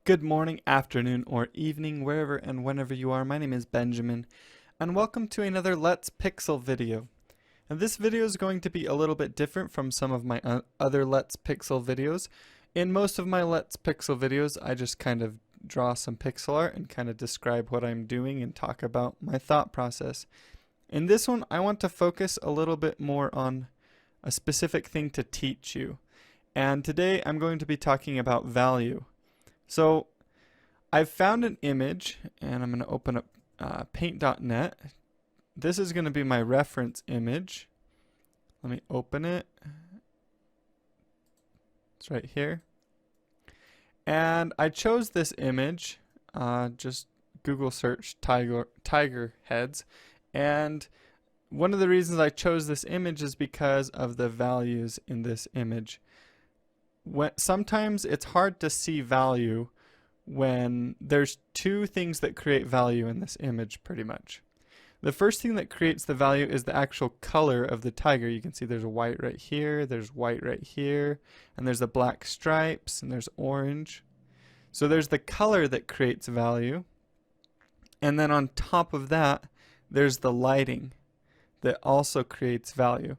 Good morning, afternoon, or evening, wherever and whenever you are. My name is Benjamin, and welcome to another Let's Pixel video. And this video is going to be a little bit different from some of my other Let's Pixel videos. In most of my Let's Pixel videos, I just kind of draw some pixel art and kind of describe what I'm doing and talk about my thought process. In this one, I want to focus a little bit more on a specific thing to teach you. And today I'm going to be talking about value. So I've found an image, and I'm going to open up paint.net. This is going to be my reference image. Let me open it. It's right here. And I chose this image, just Google search tiger heads. And one of the reasons I chose this image is because of the values in this image. Sometimes it's hard to see value when there's two things that create value in this image pretty much. The first thing that creates the value is the actual color of the tiger. You can see there's white right here, there's white right here, and there's the black stripes, and there's orange. So there's the color that creates value. And then on top of that, there's the lighting that also creates value.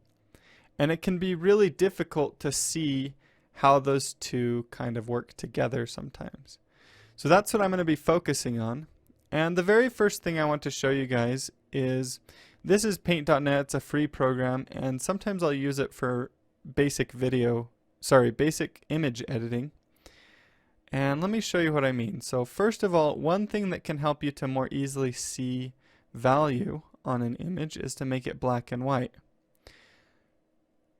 And it can be really difficult to see how those two kind of work together sometimes. So that's what I'm going to be focusing on. And the very first thing I want to show you guys is this is paint.net. It's a free program, and sometimes I'll use it for basic image editing. And let me show you what I mean. So first of all, one thing that can help you to more easily see value on an image is to make it black and white.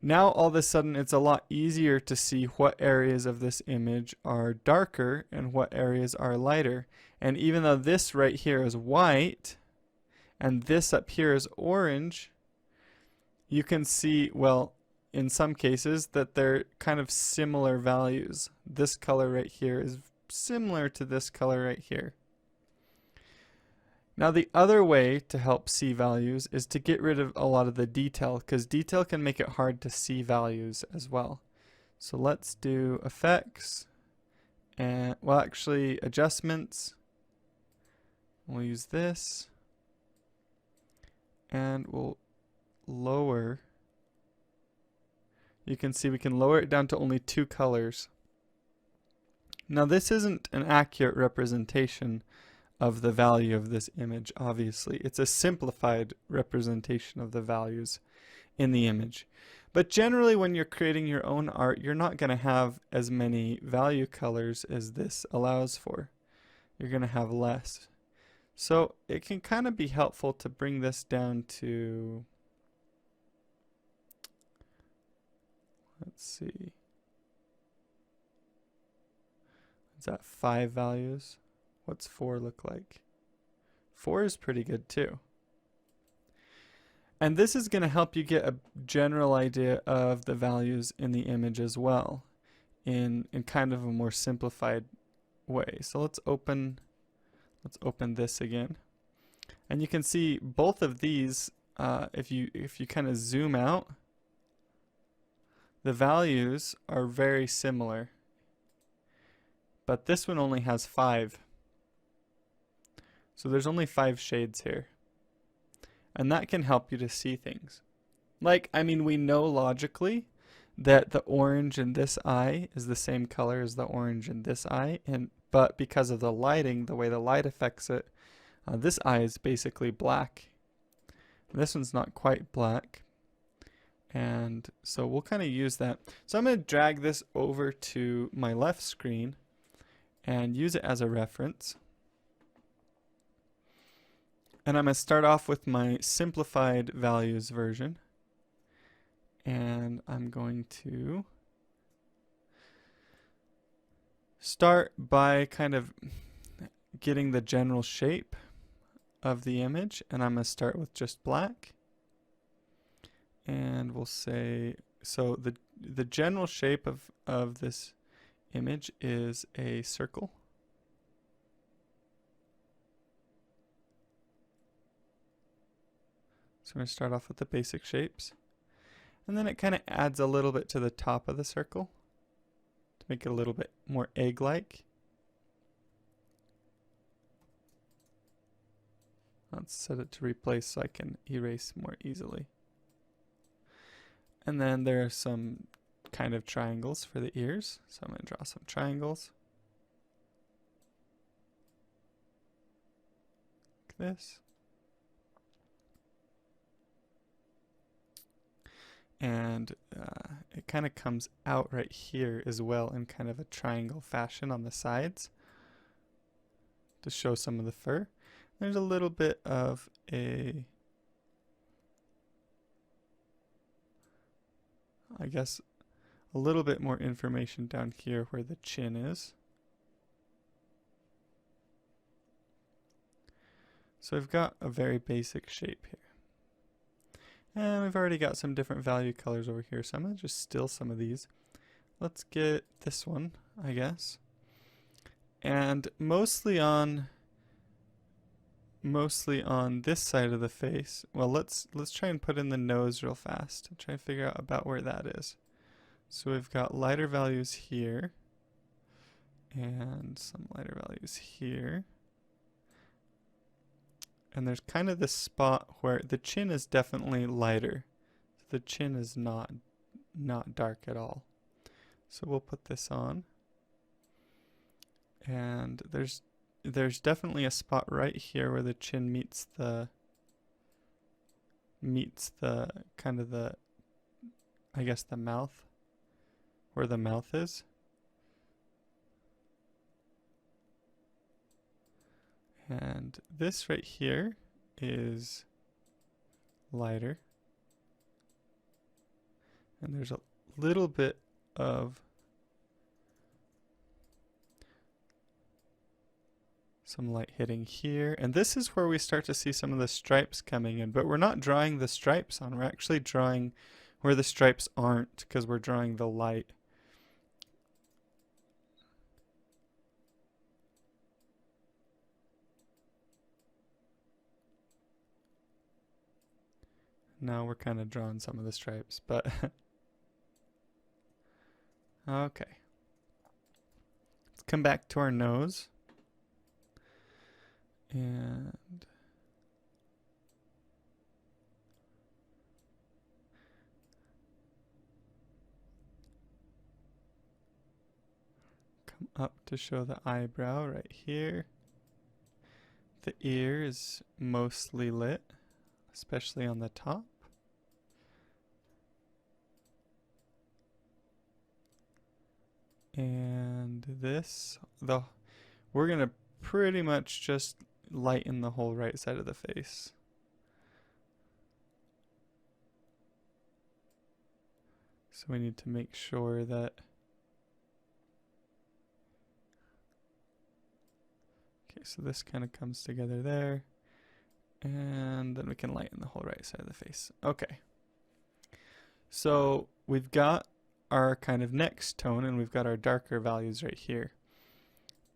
Now all of a sudden it's a lot easier to see what areas of this image are darker and what areas are lighter. And even though this right here is white and this up here is orange, you can see, well, in some cases that they're kind of similar values. This color right here is similar to this color right here. Now the other way to help see values is to get rid of a lot of the detail, because detail can make it hard to see values as well. So let's do effects, and well, actually adjustments. We'll use this, and we'll lower. You can see we can lower it down to only 2 colors. Now this isn't an accurate representation of the value of this image, obviously. It's a simplified representation of the values in the image. But generally when you're creating your own art, you're not going to have as many value colors as this allows for. You're going to have less. So it can kind of be helpful to bring this down to, let's see, is that 5 values? What's 4 look like? 4 is pretty good too. And this is going to help you get a general idea of the values in the image as well, in kind of a more simplified way. So let's open this again. And you can see both of these, if you kind of zoom out, the values are very similar. But this one only has 5. So there's only 5 shades here. And that can help you to see things. Like, I mean, we know logically that the orange in this eye is the same color as the orange in this eye, but because of the lighting, the way the light affects it, this eye is basically black. This one's not quite black. And so we'll kind of use that. So I'm going to drag this over to my left screen and use it as a reference. And I'm going to start off with my simplified values version. And I'm going to start by kind of getting the general shape of the image. And I'm going to start with just black. And we'll say, so the general shape of this image is a circle. So we're going to start off with the basic shapes. And then it kind of adds a little bit to the top of the circle to make it a little bit more egg-like. Let's set it to replace so I can erase more easily. And then there are some kind of triangles for the ears. So I'm going to draw some triangles. Like this. And it kind of comes out right here as well in kind of a triangle fashion on the sides to show some of the fur. There's a little bit of a, I guess, a little bit more information down here where the chin is. So we've got a very basic shape here. And we've already got some different value colors over here, so I'm going to just still some of these. Let's get this one, I guess. And mostly on this side of the face. Well, let's try and put in the nose real fast and try and figure out about where that is. So we've got lighter values here and some lighter values here. And there's kind of this spot where the chin is definitely lighter. The chin is not dark at all. So we'll put this on. And there's definitely a spot right here where the chin meets the kind of the, I guess, the mouth, where the mouth is. And this right here is lighter. And there's a little bit of some light hitting here. And this is where we start to see some of the stripes coming in. But we're not drawing the stripes on. We're actually drawing where the stripes aren't because we're drawing the light. Now we're kind of drawing some of the stripes, but okay. Let's come back to our nose. And come up to show the eyebrow right here. The ear is mostly lit, especially on the top. And this, we're going to pretty much just lighten the whole right side of the face. So we need to make sure that, okay, so this kind of comes together there. And then we can lighten the whole right side of the face. Okay. So we've got our kind of next tone and we've got our darker values right here.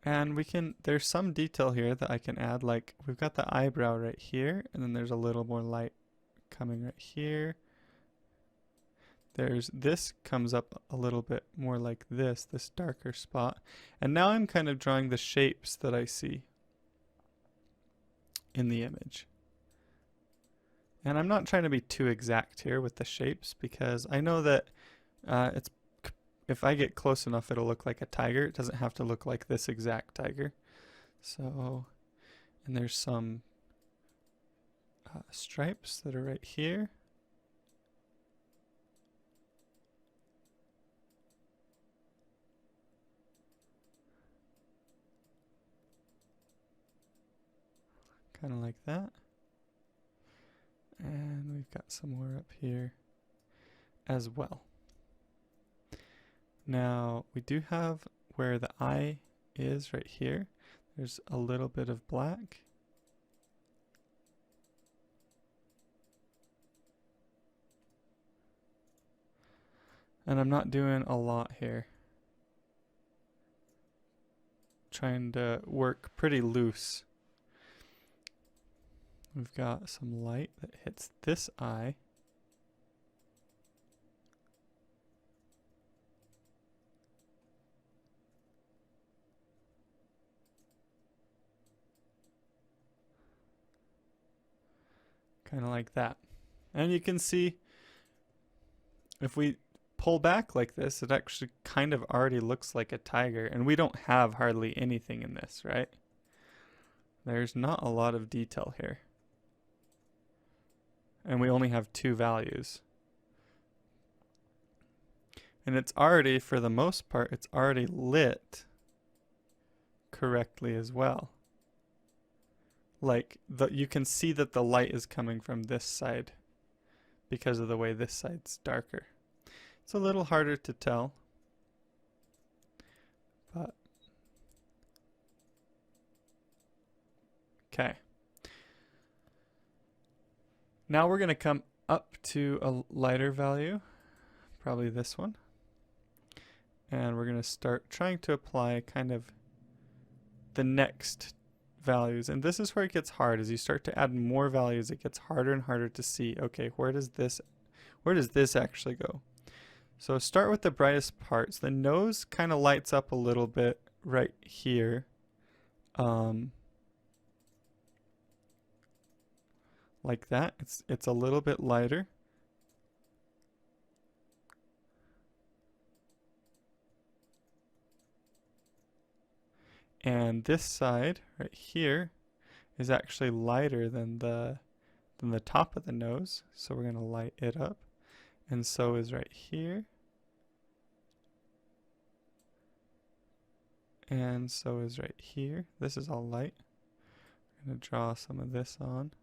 And there's some detail here that I can add, like we've got the eyebrow right here and then there's a little more light coming right here. This comes up a little bit more like this darker spot. And now I'm kind of drawing the shapes that I see in the image. And I'm not trying to be too exact here with the shapes because I know that if I get close enough it'll look like a tiger. It doesn't have to look like this exact tiger. So, and there's some stripes that are right here. Kind of like that. And we've got some more up here as well. Now we do have where the eye is right here. There's a little bit of black. And I'm not doing a lot here. Trying to work pretty loose. We've got some light that hits this eye. kind of like that. And you can see if we pull back like this, it actually kind of already looks like a tiger, and we don't have hardly anything in this, right? There's not a lot of detail here. And we only have 2 values. And it's already, for the most part, it's already lit correctly as well. Like, you can see that the light is coming from this side because of the way this side's darker. It's a little harder to tell, but okay. Now we're going to come up to a lighter value, probably this one, and we're going to start trying to apply kind of the next values. And this is where it gets hard. As you start to add more values, it gets harder and harder to see, okay, where does this actually go? So start with the brightest parts. The nose kind of lights up a little bit right here. Like that. It's a little bit lighter. And this side right here is actually lighter than the top of the nose. So we're going to light it up. And so is right here. And so is right here. This is all light. I'm going to draw some of this on.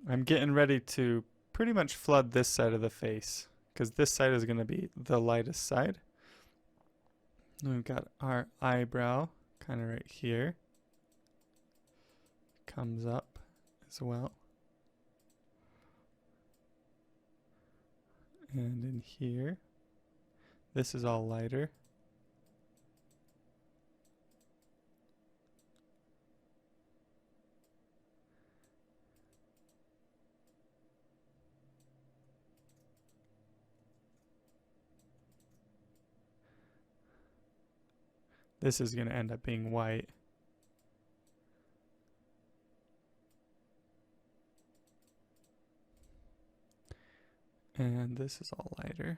I'm getting ready to pretty much flood this side of the face, because this side is going to be the lightest side. And we've got our eyebrow kind of right here. Comes up as well. And in here, this is all lighter. This is going to end up being white. And this is all lighter.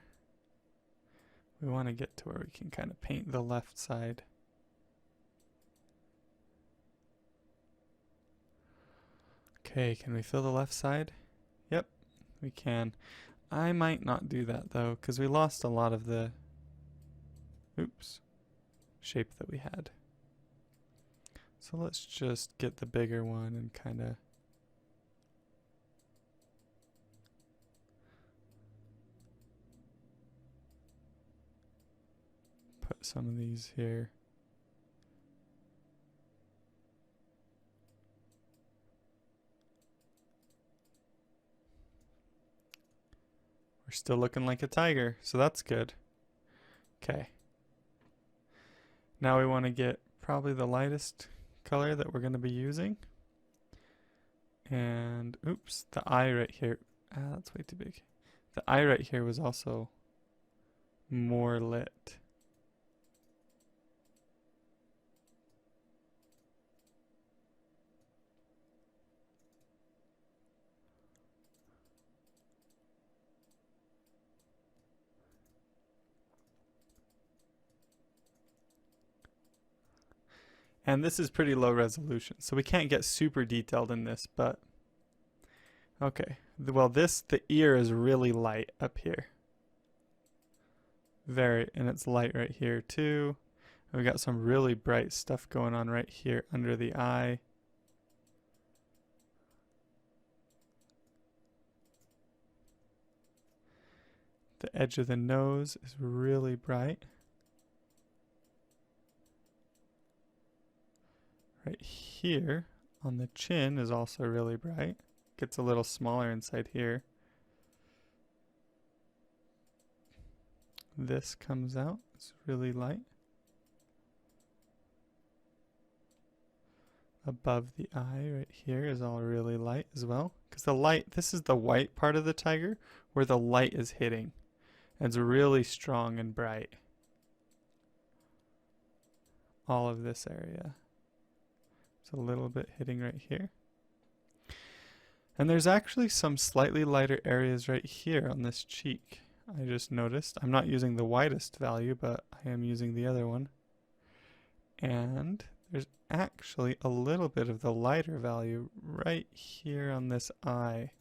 We want to get to where we can kind of paint the left side. Okay, can we fill the left side? Yep, we can. I might not do that though, because we lost a lot of the shape that we had. So let's just get the bigger one and kind of put some of these here. We're still looking like a tiger, so that's good. Okay. Now we want to get probably the lightest color that we're going to be using. And the eye right here. That's way too big. The eye right here was also more lit. And this is pretty low resolution, so we can't get super detailed in this, but okay. Well, the ear is really light up here. And it's light right here too. And we got some really bright stuff going on right here under the eye. The edge of the nose is really bright. Right here on the chin is also really bright. Gets a little smaller inside here. This comes out. It's really light. Above the eye right here is all really light as well. Because the light, this is the white part of the tiger where the light is hitting. It's really strong and bright. All of this area. It's a little bit hitting right here. And there's actually some slightly lighter areas right here on this cheek. I just noticed. I'm not using the widest value, but I am using the other one. And there's actually a little bit of the lighter value right here on this eye,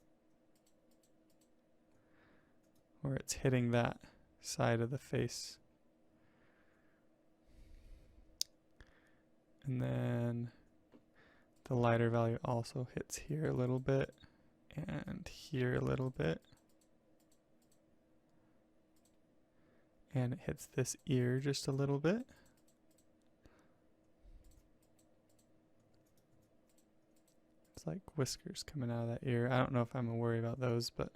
where it's hitting that side of the face. And then the lighter value also hits here a little bit and here a little bit. And it hits this ear just a little bit. It's like whiskers coming out of that ear. I don't know if I'm gonna worry about those, but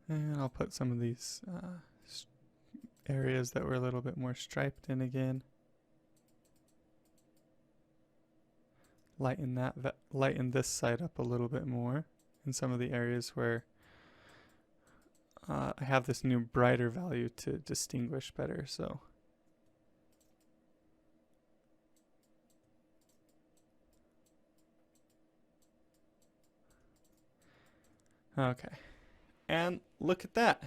and I'll put some of these areas that were a little bit more striped in again. Lighten this side up a little bit more in some of the areas where I have this new brighter value to distinguish better. So okay, and look at that.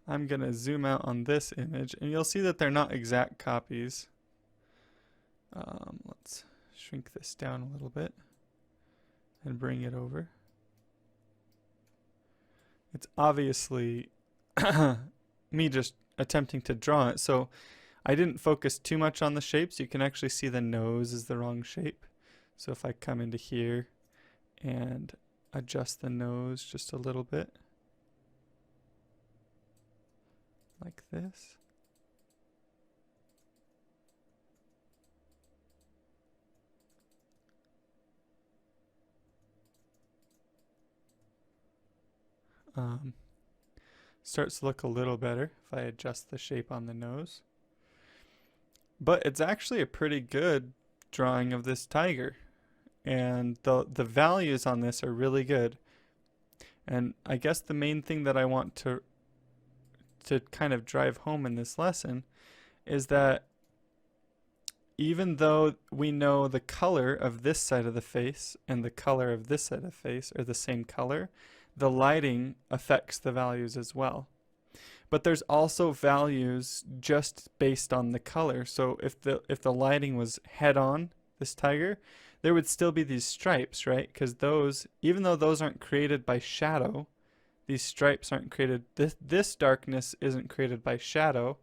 I'm gonna zoom out on this image and you'll see that they're not exact copies. Let's shrink this down a little bit and bring it over. It's obviously me just attempting to draw it, so I didn't focus too much on the shapes. You can actually see the nose is the wrong shape. So if I come into here and adjust the nose just a little bit, like this. Starts to look a little better if I adjust the shape on the nose. But it's actually a pretty good drawing of this tiger. And the values on this are really good. And I guess the main thing that I want to kind of drive home in this lesson is that even though we know the color of this side of the face and the color of this side of the face are the same color, the lighting affects the values as well. But there's also values just based on the color. So if the lighting was head on this tiger, there would still be these stripes, right? Because those, even though those aren't created by shadow, these stripes aren't created, this darkness isn't created by shadow,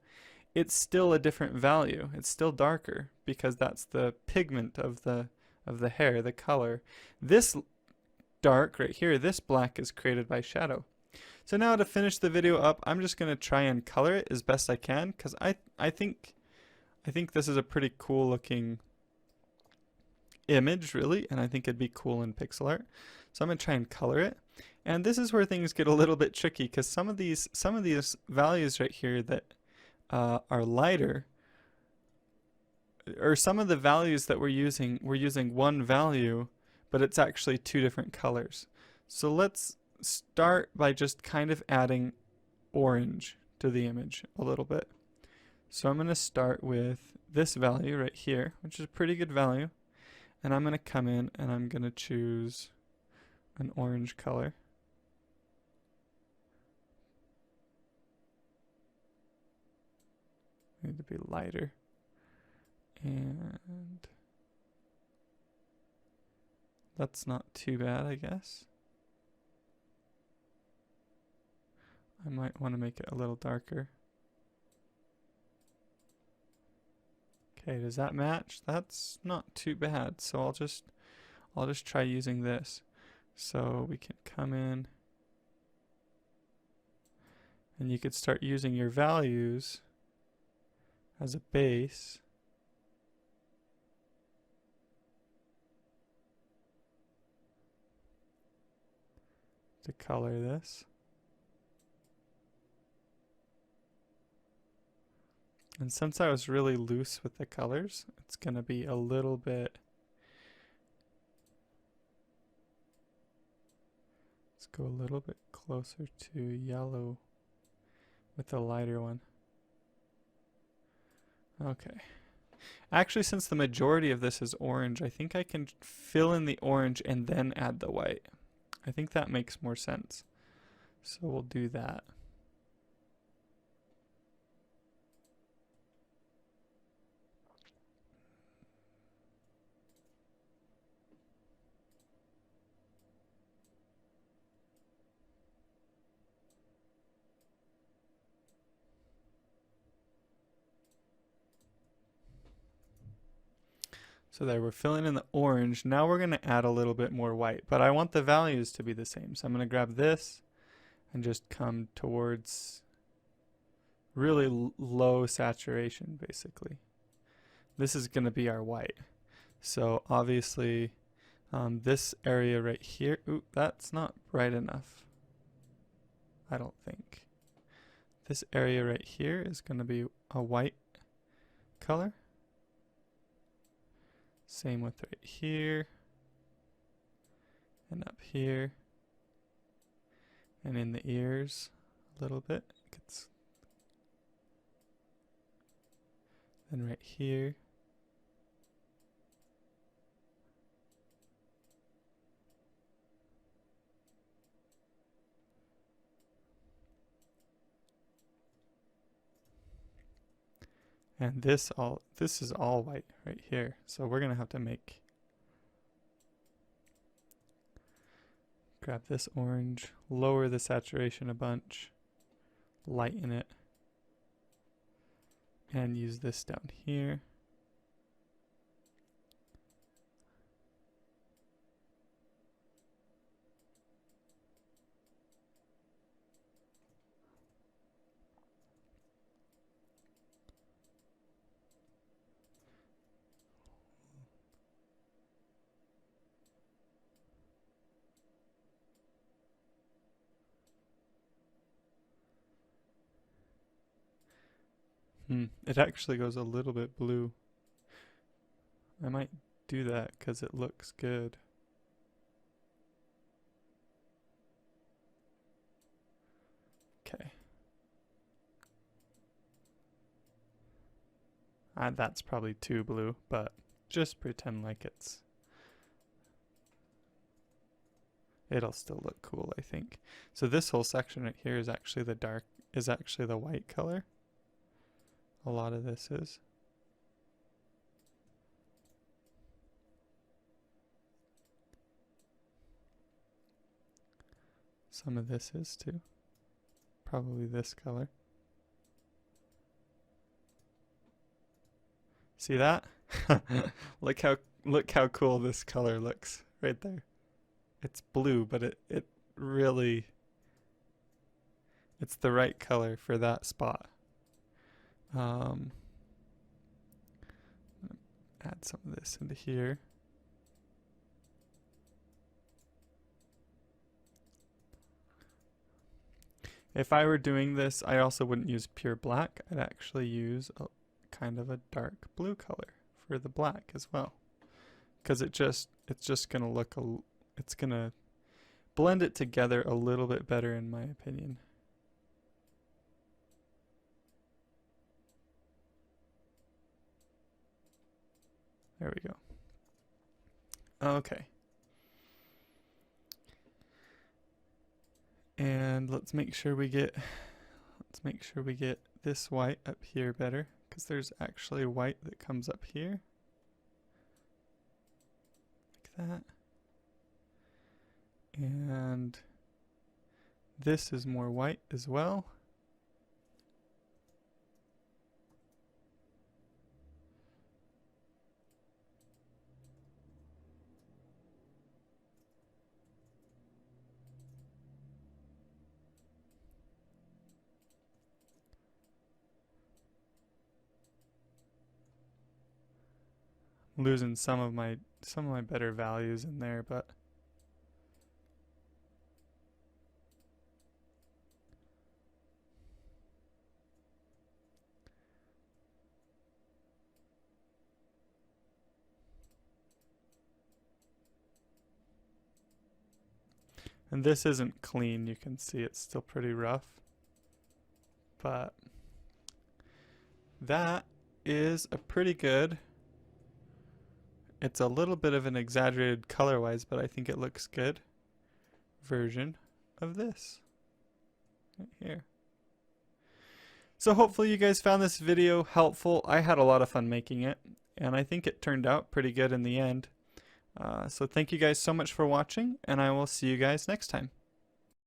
it's still a different value. It's still darker because that's the pigment of the hair, the color. This dark right here, this black is created by shadow. So now to finish the video up, I'm just going to try and color it as best I can because I think this is a pretty cool looking image, really, and I think it'd be cool in pixel art. So I'm going to try and color it. And this is where things get a little bit tricky because some of these values right here that are lighter, or some of the values that we're using one value, but it's actually two different colors. So let's start by just kind of adding orange to the image a little bit. So I'm going to start with this value right here, which is a pretty good value. And I'm going to come in and I'm going to choose an orange color. Need to be lighter. And that's not too bad, I guess. I might want to make it a little darker. Okay, does that match? That's not too bad. So I'll just try using this. So we can come in and you could start using your values as a base. To color this. And since I was really loose with the colors, it's going to be a little bit. Let's go a little bit closer to yellow with the lighter one. Okay. Actually, since the majority of this is orange, I think I can fill in the orange and then add the white. I think that makes more sense. So we'll do that. So there, we're filling in the orange. Now we're going to add a little bit more white, but I want the values to be the same. So I'm going to grab this and just come towards really low saturation, basically. This is going to be our white. So obviously, this area right here, ooh, that's not bright enough, I don't think. This area right here is going to be a white color. Same with right here and up here and in the ears a little bit. Then right here. And this is all white right here. So we're gonna have to grab this orange, lower the saturation a bunch, lighten it, and use this down here. It actually goes a little bit blue. I might do that because it looks good. Okay. That's probably too blue, but just pretend like it'll still look cool, I think. So this whole section right here is actually the white color. A lot of this is. Some of this is too. Probably this color. See that? Look how cool this color looks right there. It's blue, but it really, it's the right color for that spot. Add some of this into here. If I were doing this, I also wouldn't use pure black. I'd actually use a kind of a dark blue color for the black as well, because it's just gonna look it's gonna blend it together a little bit better, in my opinion. There we go. Okay. And let's make sure we get this white up here better, because there's actually white that comes up here. Like that. And this is more white as well. Losing some of my better values in there, but And this isn't clean, you can see it's still pretty rough. But that is a pretty good, it's a little bit of an exaggerated color-wise, but I think it looks good, version of this right here. So hopefully you guys found this video helpful. I had a lot of fun making it, and I think it turned out pretty good in the end. So thank you guys so much for watching, and I will see you guys next time.